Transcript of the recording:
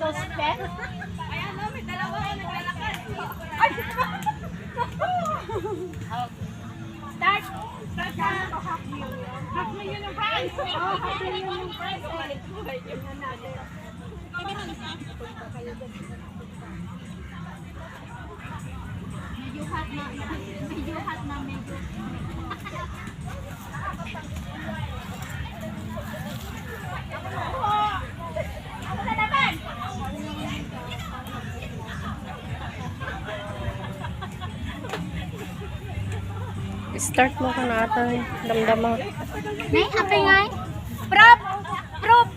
suspect. Ayan, no, may dalawa na naglalakad. Start. Start na. Half million ang prize. Oh, half million ang prize. Tingnan natin. Medyo hot na. Medyo hot na. Medyo. Ako na naman. Start mo ka na ata damdama. Nay, apay nga. Prop! Prop!